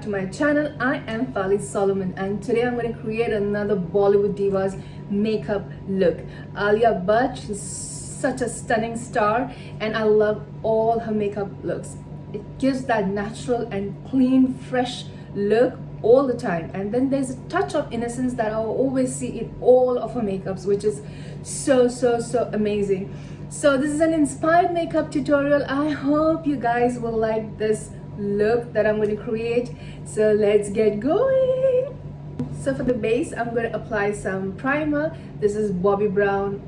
to my channel. I am Fali Solomon and today I'm going to create another Bollywood Divas makeup look. Alia Bhatt is such a stunning star and I love all her makeup looks. It gives that natural and clean, fresh look all the time, and then there's a touch of innocence that I'll always see in all of her makeups, which is so amazing. So this is an inspired makeup tutorial. I hope you guys will like this look that I'm going to create. So let's get going. So for the base, I'm going to apply some primer. This is Bobbi Brown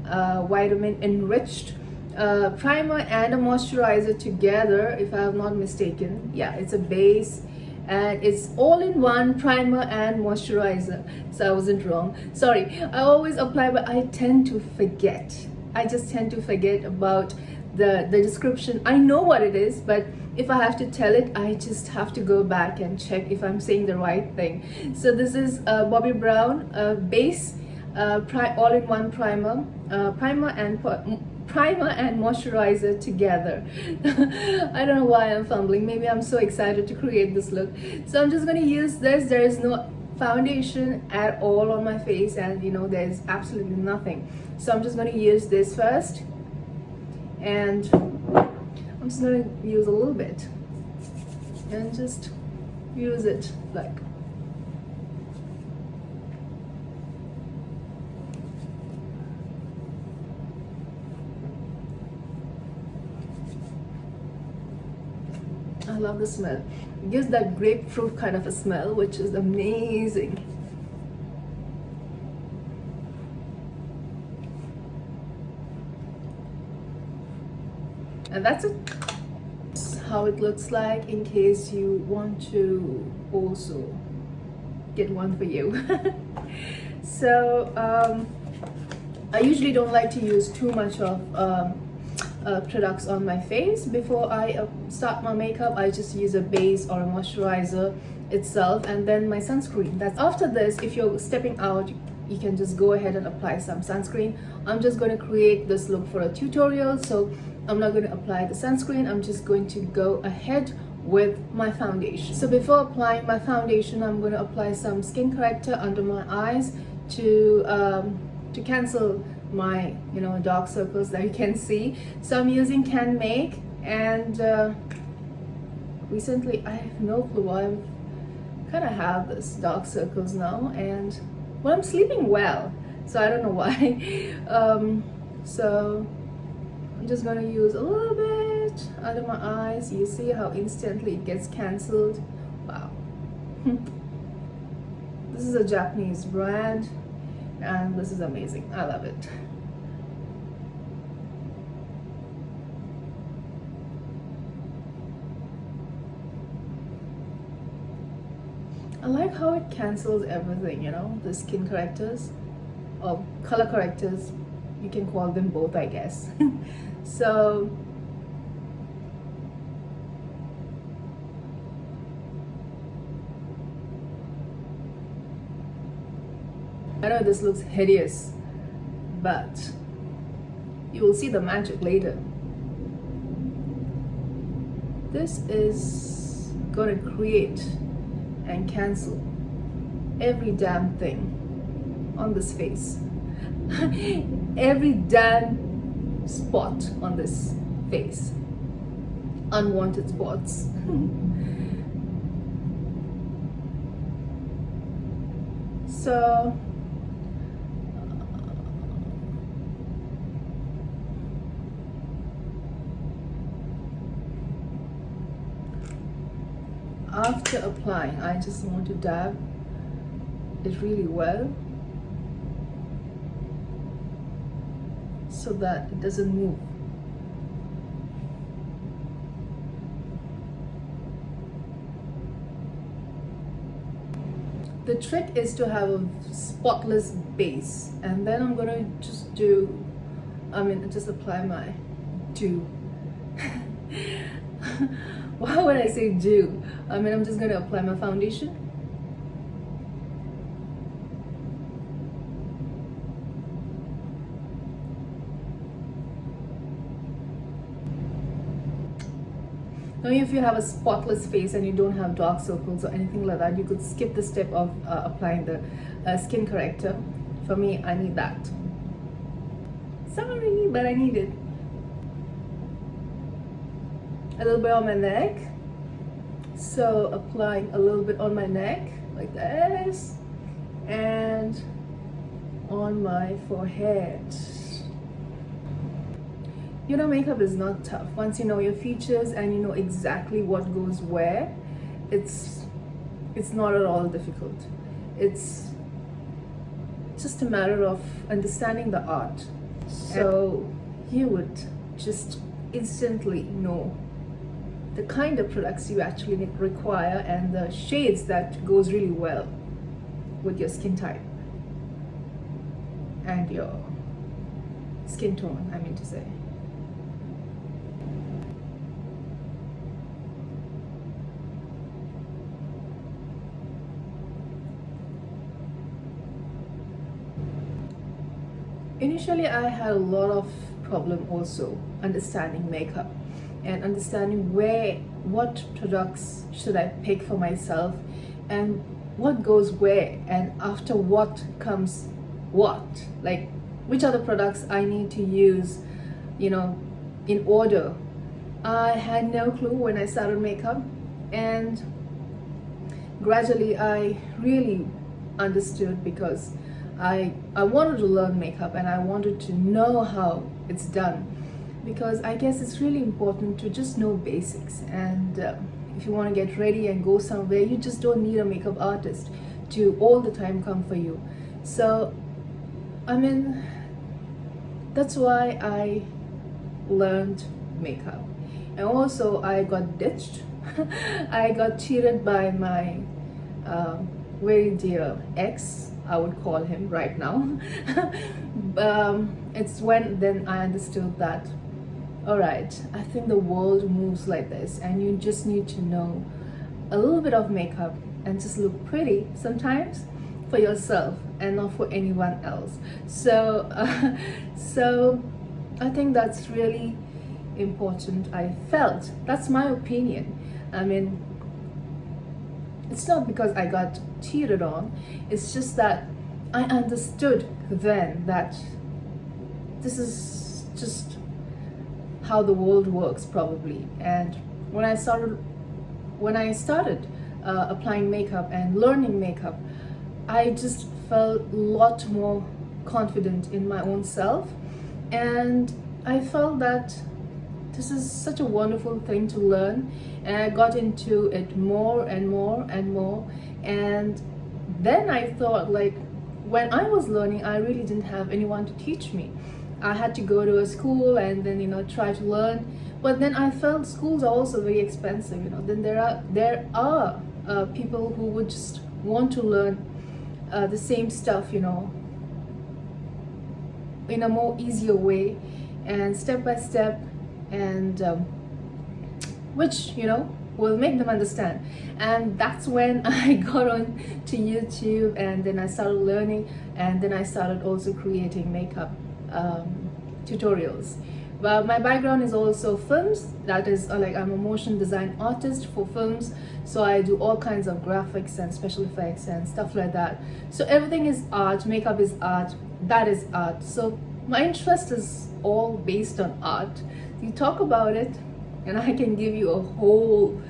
vitamin enriched primer and a moisturizer together, if I have not mistaken. Yeah, it's a base and it's all-in-one primer and moisturizer, so I wasn't wrong. Sorry, I always apply, but I tend to forget. I just tend to forget about the description. I know what it is, but if I have to tell it, I just have to go back and check if I'm saying the right thing. So this is Bobbi Brown base all-in-one primer and moisturizer together. I don't know why I'm fumbling. Maybe I'm so excited to create this look. So I'm just going to use this. There is no foundation at all on my face, and you know there's absolutely nothing. So I'm just going to use this first, and I'm just going to use a little bit and just use it like. I love the smell. It gives that grapefruit kind of a smell, which is amazing. And that's it. That's how it looks like, in case you want to also get one for you. So I usually don't like to use too much of products on my face before I start my makeup. I just use a base or a moisturizer itself, and then my sunscreen. That's after this. If you're stepping out, you can just go ahead and apply some sunscreen. I'm just going to create this look for a tutorial, so I'm not going to apply the sunscreen. I'm just going to go ahead with my foundation. So before applying my foundation, I'm going to apply some skin corrector under my eyes to cancel my dark circles that you can see. So I'm using Can Make, and recently I have no clue. I kind of have this dark circles now, and well, I'm sleeping well, so I don't know why. So I'm just going to use a little bit under my eyes. You see how instantly it gets cancelled. Wow. This is a Japanese brand and this is amazing. I love it. I like how it cancels everything, the skin correctors or color correctors. You can call them both, I guess. So I know this looks hideous, but you will see the magic later. This is going to create and cancel every damn thing on this face. Every damn spot on this face. Unwanted spots. So after applying, I just want to dab it really well so that it doesn't move. The trick is to have a spotless base, and then I'm gonna just just apply my dew. Why would I say dew? I'm just gonna apply my foundation. Now if you have a spotless face and you don't have dark circles or anything like that, you could skip the step of applying the skin corrector. For me, I need that. Sorry, but I need it. A little bit on my neck. So applying a little bit on my neck like this, and on my forehead. You know, makeup is not tough. Once you know your features and you know exactly what goes where, it's not at all difficult. It's just a matter of understanding the art. So you would just instantly know the kind of products you actually require and the shades that goes really well with your skin type and your skin tone, I mean to say. Initially, I had a lot of problem also understanding makeup and understanding what products should I pick for myself and what goes where, and after what comes what, like which are the products I need to use, you know, in order. I had no clue when I started makeup, and gradually I really understood, because I wanted to learn makeup and I wanted to know how it's done, because I guess it's really important to just know basics. And if you want to get ready and go somewhere, you just don't need a makeup artist to all the time come for you. So I mean, that's why I learned makeup. And also I got ditched. I got cheated by my very dear ex, I would call him right now. It's when then I understood that, all right, I think the world moves like this, and you just need to know a little bit of makeup and just look pretty sometimes for yourself and not for anyone else. So so I think that's really important. I felt, that's my opinion. I mean, it's not because I got cheated on, it's just that I understood then that this is just how the world works probably. And when I started applying makeup and learning makeup, I just felt a lot more confident in my own self, and I felt that this is such a wonderful thing to learn, and I got into it more and more and more. And then I thought, like, when I was learning, I really didn't have anyone to teach me. I had to go to a school and then, you know, try to learn. But then I felt schools are also very expensive, you know. Then there are people who would just want to learn the same stuff, you know, in a more easier way and step by step, and which, you know, will make them understand. And that's when I got on to YouTube, and then I started learning, and then I started also creating makeup tutorials. Well, my background is also films. That is like, I'm a motion design artist for films, so I do all kinds of graphics and special effects and stuff like that. So everything is art, makeup is art, that is art. So my interest is all based on art. You talk about it and I can give you a whole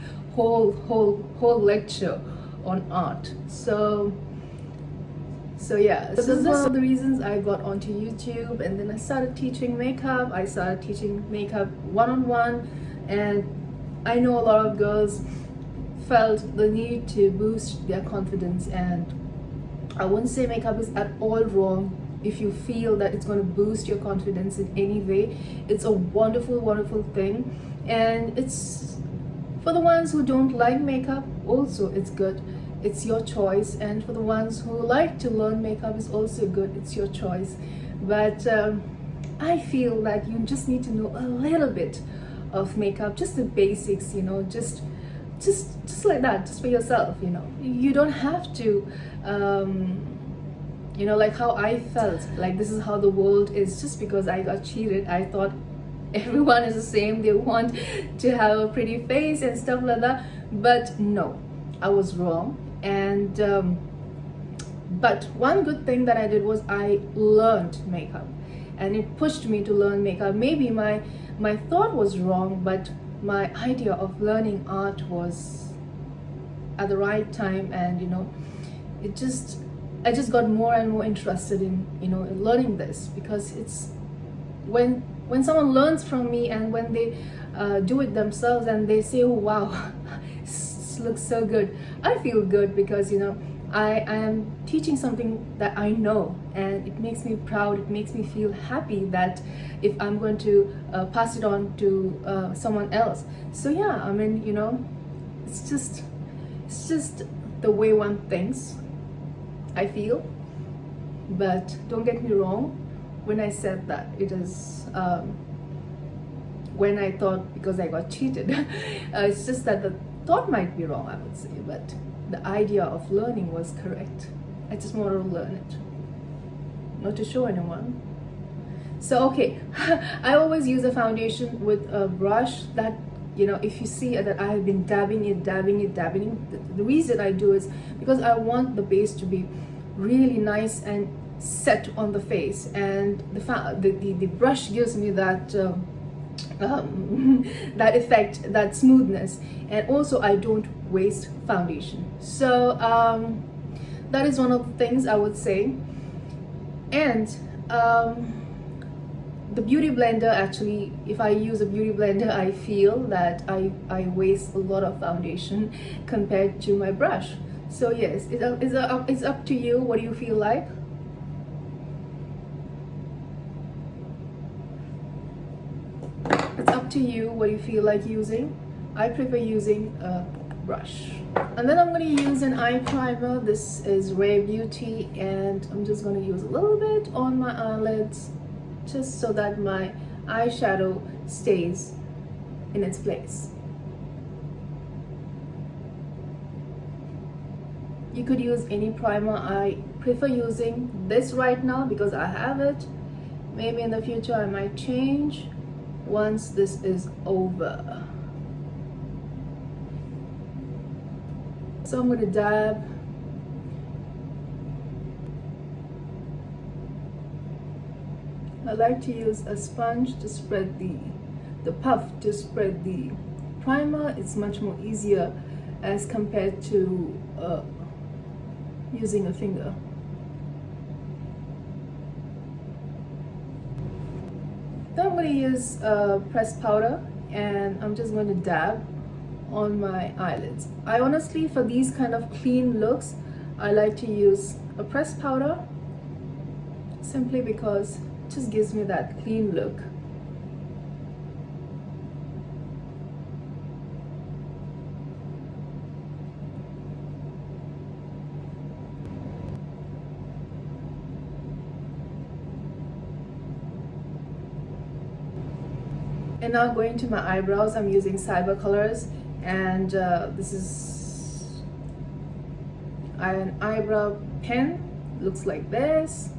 lecture on art. So yeah, so this is one of the reasons I got onto YouTube, and then I started teaching makeup. I started teaching makeup one-on-one, and I know a lot of girls felt the need to boost their confidence, and I wouldn't say makeup is at all wrong. If you feel that it's going to boost your confidence in any way, it's a wonderful thing. And it's for the ones who don't like makeup also, it's good. It's your choice. And for the ones who like to learn makeup, is also good. It's your choice. But I feel that you just need to know a little bit of makeup, just the basics, you know, just like that, just for yourself, you know. You don't have to you know, like how I felt like this is how the world is. Just because I got cheated, I thought everyone is the same. They want to have a pretty face and stuff like that. But no, I was wrong. And but one good thing that I did was I learned makeup, and it pushed me to learn makeup. Maybe my thought was wrong, but my idea of learning art was at the right time. And I just got more and more interested in in learning this, because it's when someone learns from me, and when they do it themselves and they say, oh wow, this looks so good, I feel good, because I am teaching something that I know, and it makes me proud. It makes me feel happy that if I'm going to pass it on to someone else. So yeah, I mean, it's just the way one thinks, I feel. But don't get me wrong, when I said that, it is when I thought, because I got cheated. It's just that the thought might be wrong, I would say, but the idea of learning was correct. I just wanted to learn it, not to show anyone. So okay, I always use a foundation with a brush that, if you see that I have been dabbing it. The reason I do is because I want the base to be really nice and set on the face, and the brush gives me that that effect, that smoothness. And also I don't waste foundation. So that is one of the things I would say. And the beauty blender, actually, if I use a beauty blender, I feel that I waste a lot of foundation compared to my brush. So yes, it's up to you. What do you feel like? It's up to you what you feel like using. I prefer using a brush. And then I'm going to use an eye primer. This is Rare Beauty, and I'm just going to use a little bit on my eyelids, just so that my eyeshadow stays in its place. You could use any primer. I prefer using this right now because I have it. Maybe in the future I might change once this is over. So I'm going to dab. I like to use a sponge to spread the puff, to spread the primer. It's much more easier as compared to using a finger. Then I'm going to use pressed powder, and I'm just going to dab on my eyelids. I honestly, for these kind of clean looks, I like to use a pressed powder, simply because it just gives me that clean look. And now going to my eyebrows, I'm using Cyber Colors, and this is an eyebrow pen. Looks like this.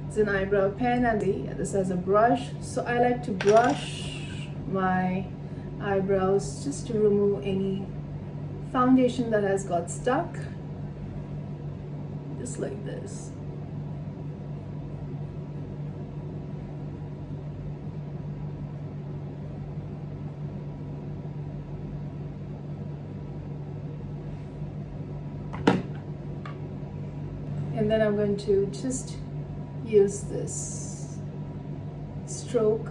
It's an eyebrow pen, and this has a brush. So I like to brush my eyebrows just to remove any foundation that has got stuck, just like this. And then I'm going to just use this stroke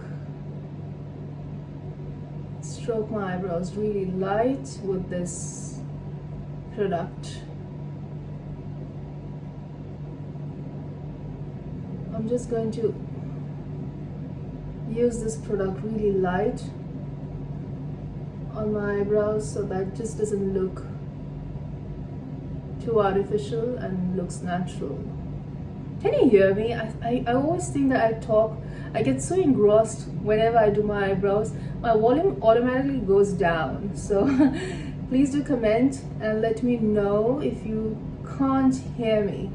my eyebrows really light with this product. I'm just going to use this product really light on my eyebrows, so that it just doesn't look too artificial and looks natural. Can you hear me? I always think that I get so engrossed whenever I do my eyebrows. My volume automatically goes down. So please do comment and let me know if you can't hear me.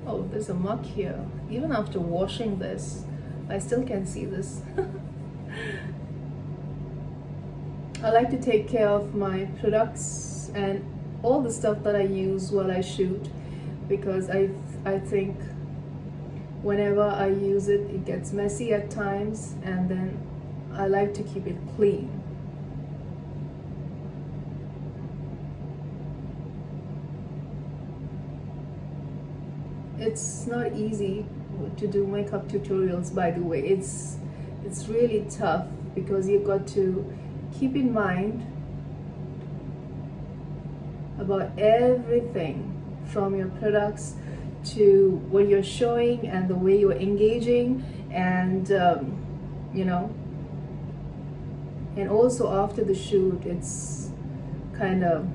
Oh, there's a muck here. Even after washing this, I still can see this. I like to take care of my products and all the stuff that I use while I shoot, because I think whenever I use it, it gets messy at times, and then I like to keep it clean. It's not easy to do makeup tutorials, by the way. It's really tough, because you've got to keep in mind about everything, from your products to what you're showing and the way you're engaging, and you know, and also after the shoot, it's kind of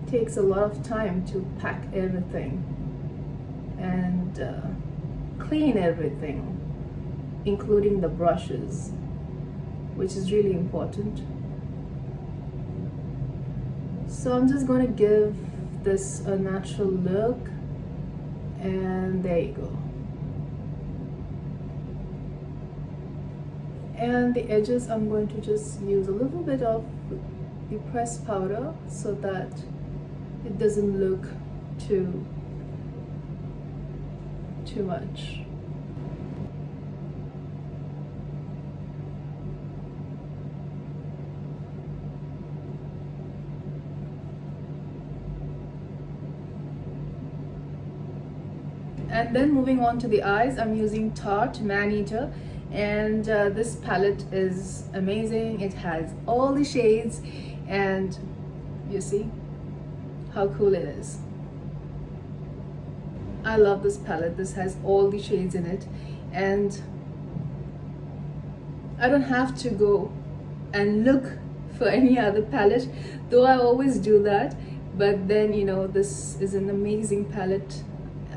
takes a lot of time to pack everything and clean everything, including the brushes, which is really important. So I'm just going to give this a natural look, and there you go. And the edges, I'm going to just use a little bit of the pressed powder so that it doesn't look too much. And then moving on to the eyes, I'm using Tarte Man Eater, and this palette is amazing. It has all the shades, and you see how cool it is. I love this palette. This has all the shades in it, and I don't have to go and look for any other palette, though I always do that. But then, you know, this is an amazing palette.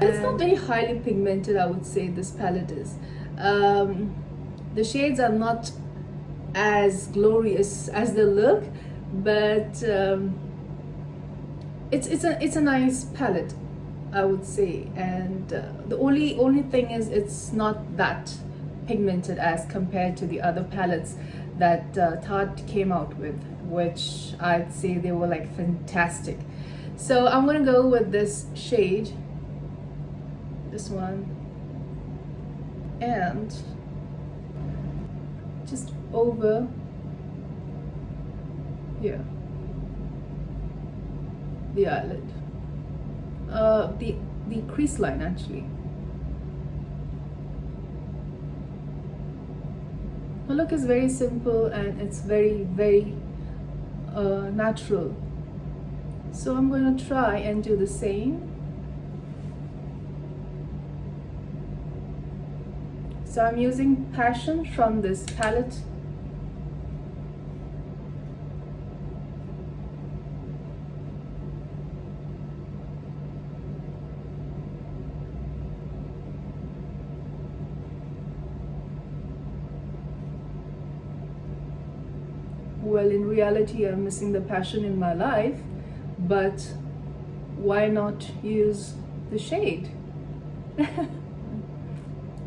It's not very highly pigmented, I would say. This palette is. The shades are not as glorious as they look, but it's a nice palette, I would say. And the only thing is, it's not that pigmented as compared to the other palettes that Tarte came out with, which I'd say they were like fantastic. So I'm gonna go with this shade, this one, and just over here, the eyelid, the crease line actually. The look is very simple, and it's very natural. So I'm going to try and do the same. So I'm using Passion from this palette. Well, in reality, I'm missing the passion in my life, but why not use the shade?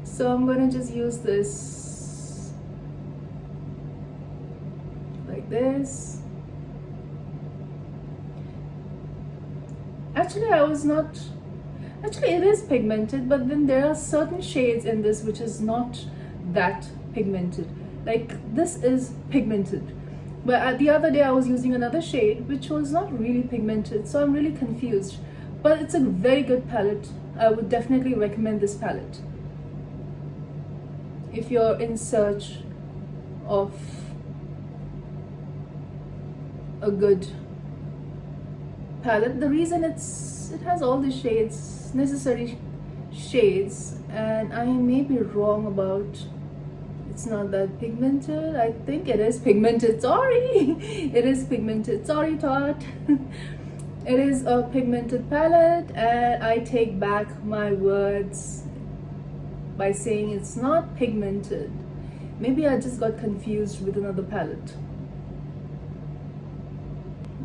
So I'm gonna just use this like this. Actually, it is pigmented, but then there are certain shades in this which is not that pigmented. Like this is pigmented, but the other day I was using another shade which was not really pigmented, so I'm really confused. But it's a very good palette. I would definitely recommend this palette if you're in search of a good palette. The reason it has all the shades, necessary shades, and I may be wrong about it's not that pigmented. I think it is pigmented. Sorry, it is pigmented. Sorry, Tarte. It is a pigmented palette, and I take back my words by saying it's not pigmented. Maybe I just got confused with another palette.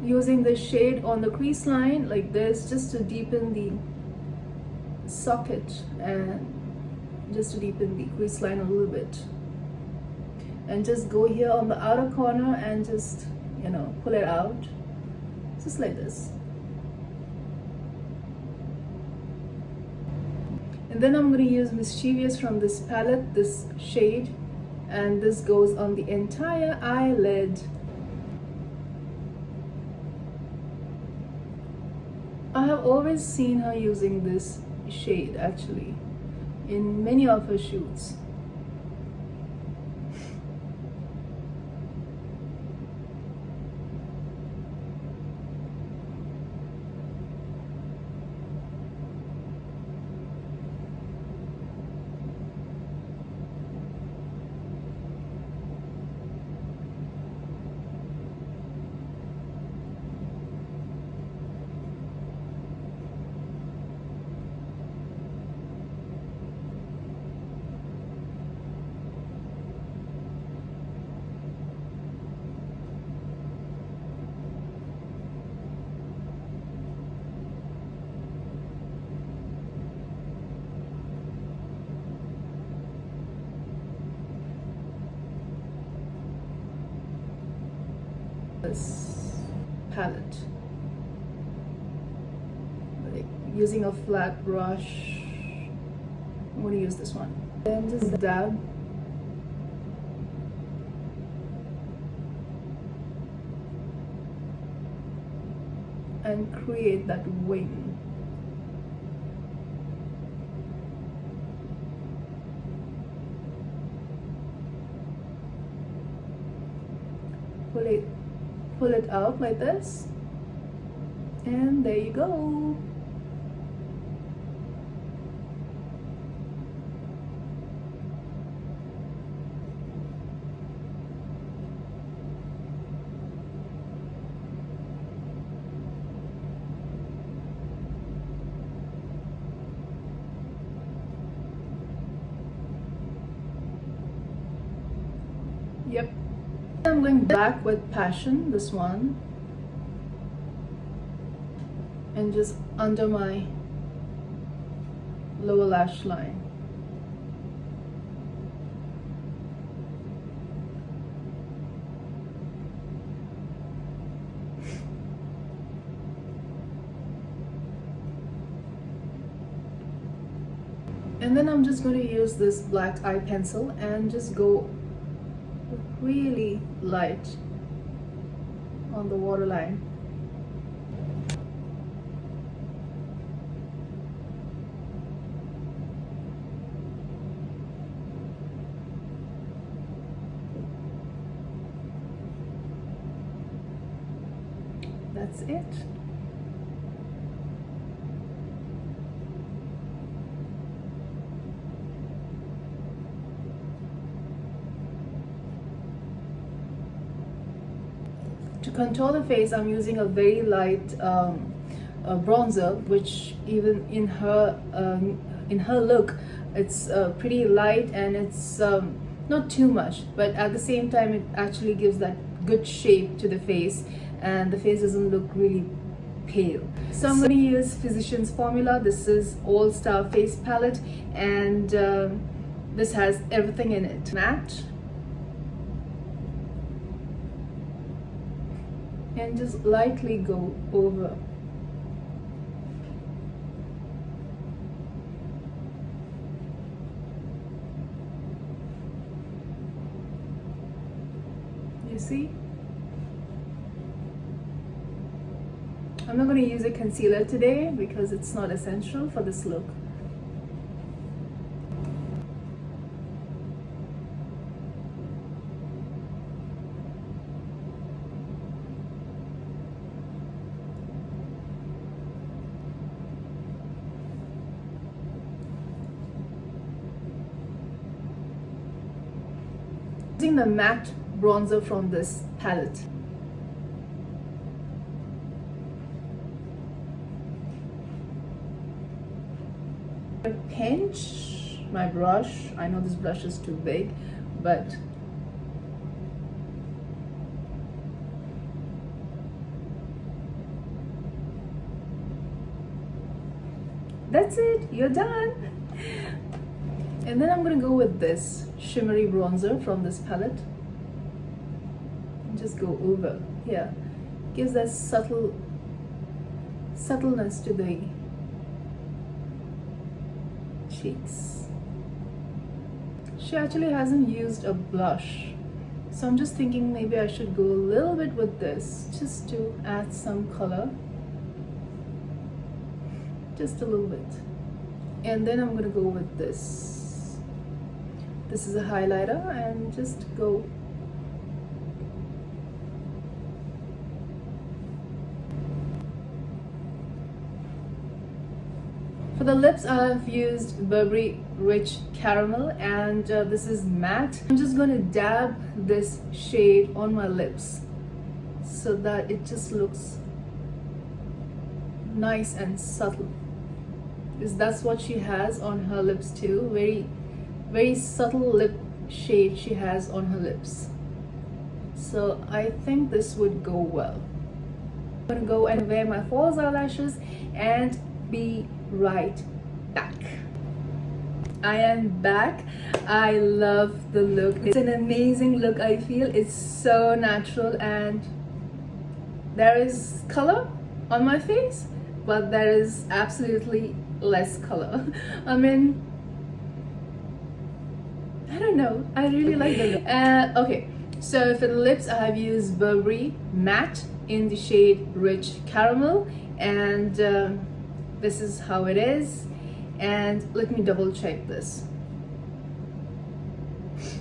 Using the shade on the crease line like this, just to deepen the socket and just to deepen the crease line a little bit, and just go here on the outer corner and just, you know, pull it out just like this. And then I'm going to use Mischievous from this palette, this shade, and this goes on the entire eyelid. I have always seen her using this shade actually in many of her shoots. This palette, like using a flat brush. I'm going to use this one. Then just dab. And create that wing. Pull it out like this, and there you go. Yep. I'm going back with Passion, this one, and just under my lower lash line. And then I'm just going to use this black eye pencil and just go really light on the waterline. That's it. To contour the face, I'm using a very light bronzer, which even in her look, it's pretty light, and it's not too much, but at the same time it actually gives that good shape to the face, and the face doesn't look really pale. So I'm going to use Physicians Formula. This is All Star Face Palette, and this has everything in it. Matte. And just lightly go over. You see? I'm not going to use a concealer today because it's not essential for this look. Using the matte bronzer from this palette. I pinch my brush. I know this brush is too big, but That's it, you're done. And then I'm gonna go with this shimmery bronzer from this palette. Just go over here. Gives that subtleness to the cheeks. She actually hasn't used a blush, so I'm just thinking maybe I should go a little bit with this just to add some color, just a little bit. And then I'm gonna go with this is a highlighter, and just go for the lips. I've used Burberry Rich Caramel, and this is matte. I'm just going to dab this shade on my lips so that it just looks nice and subtle, because that's what she has on her lips too. Very subtle lip shade she has on her lips, so I think this would go well. I'm going to go and wear my false eyelashes and be right back. I am back. I love the look. It's an amazing look. I feel it's so natural, and there is color on my face, but there is absolutely less color. I mean, I don't know, I really like the look. Okay, so for the lips I have used Burberry Matte in the shade Rich Caramel, and this is how it is. And let me double check this.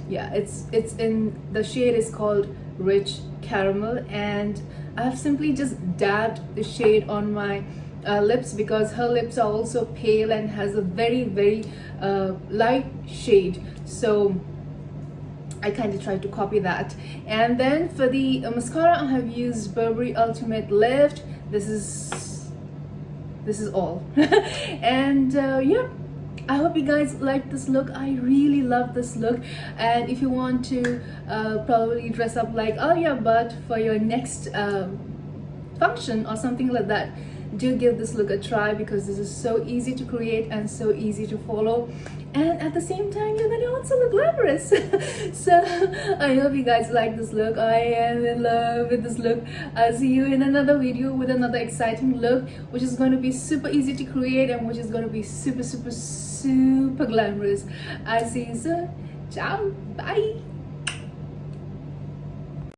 Yeah, it's in the shade is called Rich Caramel, and I've simply just dabbed the shade on my lips, because her lips are also pale and has a very light shade, so I kind of tried to copy that. And then for the mascara I have used Burberry Ultimate Lift. This is all. And yeah, I hope you guys like this look. I really love this look, and if you want to probably dress up like Alia Bhatt for your next function or something like that, do give this look a try, because this is so easy to create and so easy to follow, and at the same time you're gonna also look glamorous. So I hope you guys like this look. I am in love with this look. I'll see you in another video with another exciting look, which is going to be super easy to create and which is going to be super glamorous. I'll see you soon. Ciao, bye.